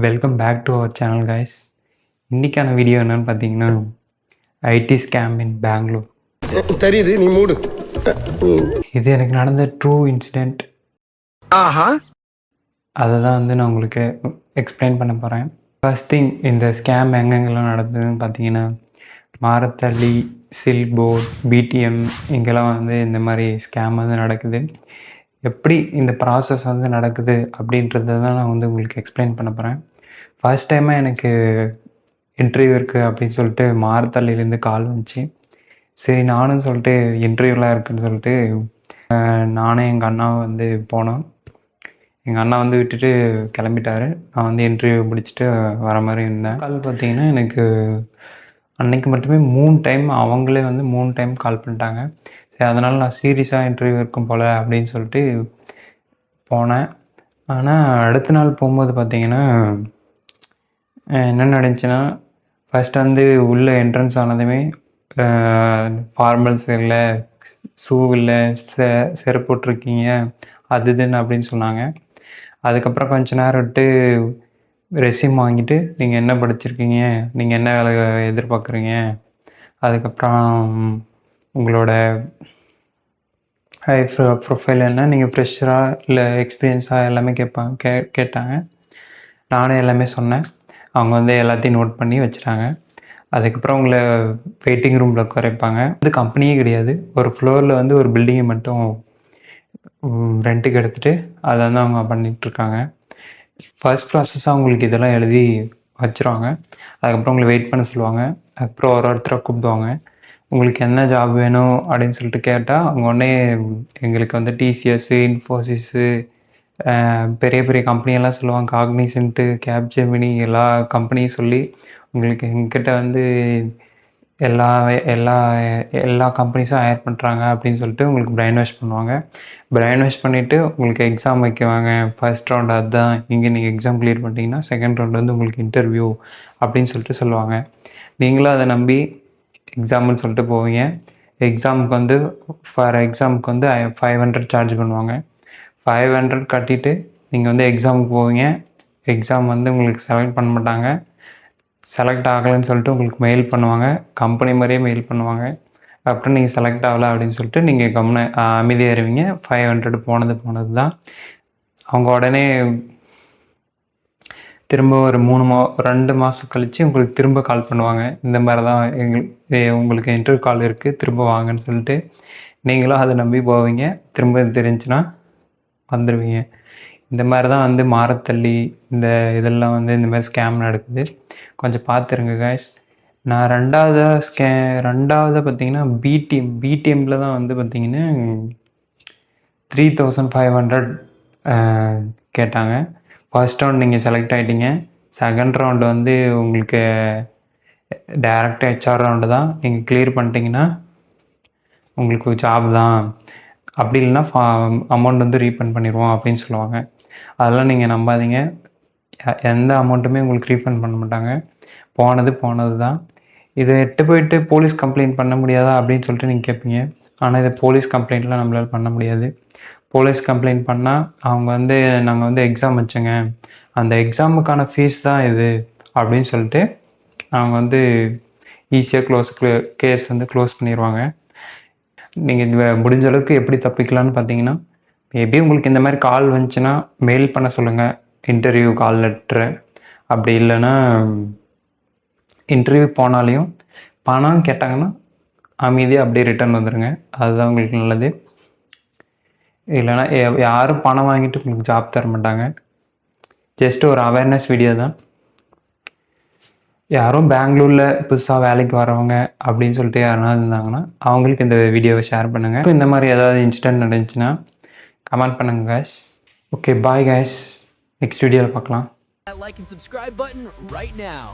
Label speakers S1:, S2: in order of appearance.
S1: Welcome back to our channel guys. இன்றைக்கான video என்னென்னு பார்த்தீங்கன்னா, ஐடி ஸ்கேம் இன் பெங்களூர்.
S2: தெரியுது, நீ மூடு.
S1: இது எனக்கு நடந்த ட்ரூ இன்சிடெண்ட். அதை தான் நான் உங்களுக்கு எக்ஸ்பிளைன் பண்ண போகிறேன். ஃபர்ஸ்ட் திங், இந்த ஸ்கேம் எங்கெங்கெல்லாம் நடந்ததுன்னு பார்த்தீங்கன்னா, மாரத்தள்ளி, சில்க் போர்ட், பிடிஎம் இங்கெல்லாம் இந்த மாதிரி ஸ்கேம் நடக்குது. எப்படி இந்த ப்ராசஸ் நடக்குது அப்படின்றத தான் நான் உங்களுக்கு எக்ஸ்பிளைன் பண்ண போகிறேன். ஃபர்ஸ்ட் டைமாக எனக்கு இன்டர்வியூ இருக்குது அப்படின்னு சொல்லிட்டு மாரத்தள்ளிலேருந்து கால் வந்துச்சு. சரி நானும் சொல்லிட்டு இன்டர்வியூலாம் இருக்குதுன்னு சொல்லிட்டு நானும் எங்கள் அண்ணாவும் போனோம். எங்கள் அண்ணா விட்டுட்டு கிளம்பிட்டாரு. நான் இன்டர்வியூ முடிச்சுட்டு வர மாதிரி இருந்தேன். கால் பார்த்தீங்கன்னா எனக்கு அன்னைக்கு மட்டுமே 3 டைம் அவங்களே 3 டைம் கால் பண்ணிட்டாங்க. சரி அதனால் நான் சீரியஸாக இன்டர்வியூ இருக்கும் போல் அப்படின்னு சொல்லிட்டு போனேன். ஆனால் அடுத்த நாள் போகும்போது பார்த்தீங்கன்னா என்ன நடந்துச்சுன்னா, ஃபர்ஸ்ட் உள்ளே என்ட்ரன்ஸ் ஆனதுமே ஃபார்மல்ஸ் இல்லை, ஷூ இல்லை, செருப்பு போட்டிருக்கீங்க அது இதுன்னு அப்படின்னு சொன்னாங்க. அதுக்கப்புறம் கொஞ்ச நேரம் விட்டு ரெஸ்யூம் வாங்கிட்டு நீங்கள் என்ன படிச்சிருக்கீங்க, நீங்கள் என்ன வேலை எதிர்பார்க்குறீங்க, அதுக்கப்புறம் உங்களோட ப்ரொஃபைல் என்ன, நீங்கள் ஃப்ரெஷராக இல்லை எக்ஸ்பீரியன்ஸாக எல்லாமே கேட்டாங்க. நானே எல்லாமே சொன்னேன். அவங்க எல்லாத்தையும் நோட் பண்ணி வச்சுட்டாங்க. அதுக்கப்புறம் உங்களை வெயிட்டிங் ரூமில் உட்கார கம்பெனியே கிடையாது. ஒரு ஃப்ளோரில் ஒரு பில்டிங்கை மட்டும் ரெண்ட்டுக்கு எடுத்துகிட்டு அதை அவங்க பண்ணிகிட்ருக்காங்க. ஃபர்ஸ்ட் ப்ராசஸாக அவங்களுக்கு இதெல்லாம் எழுதி வச்சுருவாங்க. அதுக்கப்புறம் உங்களை வெயிட் பண்ண சொல்லுவாங்க. அதுக்கப்புறம் ஒருத்தராக கூப்பிடுவாங்க. உங்களுக்கு என்ன ஜாப் வேணும் அப்படின்னு சொல்லிட்டு கேட்டால் அவங்க உடனே எங்களுக்கு டிசிஎஸ்ஸு, இன்ஃபோசிஸு, பெரிய பெரிய கம்பெனியெல்லாம் சொல்லுவாங்க. காக்னிசன்ட்டு, கேப்ஜெமினி எல்லா கம்பெனியும் சொல்லி உங்களுக்கு எங்கிட்ட எல்லா எல்லா எல்லா கம்பெனிஸும் ஹையர் பண்ணுறாங்க அப்படின்னு சொல்லிட்டு உங்களுக்கு பிரைன் வாஷ் பண்ணுவாங்க. பிரைன் வாஷ் பண்ணிவிட்டு உங்களுக்கு எக்ஸாம் வைக்குவாங்க. ஃபர்ஸ்ட் ரவுண்ட் அதுதான். இங்கே நீங்கள் எக்ஸாம் கிளியர் பண்ணிட்டீங்கன்னா செகண்ட் ரவுண்ட் உங்களுக்கு இன்டர்வியூ அப்படின்னு சொல்லிட்டு சொல்லுவாங்க. நீங்களும் அதை நம்பி எக்ஸாம்னு சொல்லிட்டு போவீங்க. எக்ஸாமுக்கு ஃபார் எக்ஸாமுக்கு 500 சார்ஜ் பண்ணுவாங்க. 500 கட்டிட்டு நீங்கள் எக்ஸாமுக்கு போவீங்க. எக்ஸாம் உங்களுக்கு செலக்ட் பண்ண மாட்டாங்க. செலக்ட் ஆகலைன்னு சொல்லிட்டு உங்களுக்கு மெயில் பண்ணுவாங்க. கம்பெனி மாதிரியே மெயில் பண்ணுவாங்க. அப்புறம் நீங்கள் செலக்ட் ஆகலை அப்படின்னு சொல்லிட்டு நீங்கள் அமைதியாயிருவீங்க. 500 போனது தான். அவங்க உடனே திரும்ப ஒரு 2 மாதம் கழித்து உங்களுக்கு திரும்ப கால் பண்ணுவாங்க. இந்த மாதிரி தான் உங்களுக்கு இன்டர்வியூ கால் இருக்குது, திரும்ப வாங்கன்னு சொல்லிட்டு. நீங்களும் அதை நம்பி போவீங்க. திரும்ப தெரிஞ்சுன்னா வந்துடுவீங்க. இந்த மாதிரி தான் மாரத்தள்ளி இந்த இதெல்லாம் இந்த மாதிரி ஸ்கேம் நடக்குது. கொஞ்சம் பார்த்துருங்க கைஸ். நான் ரெண்டாவது பார்த்தீங்கன்னா பிடிஎம்மில் தான் பார்த்தீங்கன்னா 3500 கேட்டாங்க. ஃபர்ஸ்ட் ரவுண்ட் நீங்கள் செலக்ட் ஆகிட்டீங்க. செகண்ட் ரவுண்டு உங்களுக்கு டைரெக்டாக ஹெச்ஆர் ரவுண்டு தான். நீங்கள் கிளியர் பண்ணிட்டீங்கன்னா உங்களுக்கு ஜாப் தான். அப்படி இல்லைன்னா அமௌண்ட் ரீஃபண்ட் பண்ணிடுவோம் அப்படின்னு சொல்லுவாங்க. அதெல்லாம் நீங்கள் நம்பாதீங்க. எந்த அமௌண்ட்டுமே உங்களுக்கு ரீஃபண்ட் பண்ண மாட்டாங்க. போனது தான். இதை எட்டு போயிட்டு போலீஸ் கம்ப்ளைண்ட் பண்ண முடியாதா அப்படின்னு சொல்லிட்டு நீங்கள் கேட்பீங்க. ஆனால் இதை போலீஸ் கம்ப்ளைண்ட்லாம் நம்மளால் பண்ண முடியாது. போலீஸ் கம்ப்ளைண்ட் பண்ணால் அவங்க நாங்கள் எக்ஸாம் வச்சோங்க, அந்த எக்ஸாமுக்கான ஃபீஸ் தான் இது அப்படின்னு சொல்லிட்டு அவங்க ஈஸியாக கேஸ் க்ளோஸ் பண்ணிடுவாங்க. நீங்கள் இது முடிஞ்ச அளவுக்கு எப்படி தப்பிக்கலான்னு பார்த்தீங்கன்னா, மேபி உங்களுக்கு இந்த மாதிரி கால் வந்துச்சுன்னா மெயில் பண்ண சொல்லுங்கள் இன்டர்வியூ கால் லெட்ரு. அப்படி இல்லைன்னா இன்டர்வியூ போனாலையும் பணம் கேட்டாங்கன்னா அமைதியாக அப்படியே ரிட்டர்ன் வந்துடுங்க. அதுதான் உங்களுக்கு நல்லது. இல்லைன்னா யாரும் பணம் வாங்கிட்டு உங்களுக்கு ஜாப் தர மாட்டாங்க. ஜஸ்ட் ஒரு அவேர்னஸ் வீடியோ தான். யாரும் பெங்களூரில் புதுசாக வேலைக்கு வரவங்க அப்படின்னு சொல்லிட்டு யாருனா இருந்தாங்கன்னா அவங்களுக்கு இந்த வீடியோவை ஷேர் பண்ணுங்கள். இப்போ இந்த மாதிரி ஏதாவது இன்சிடென்ட் நடந்துச்சுன்னா கமெண்ட் பண்ணுங்க guys. Okay bye guys. Next வீடியோவில் பார்க்கலாம்.
S3: That like and subscribe button right now.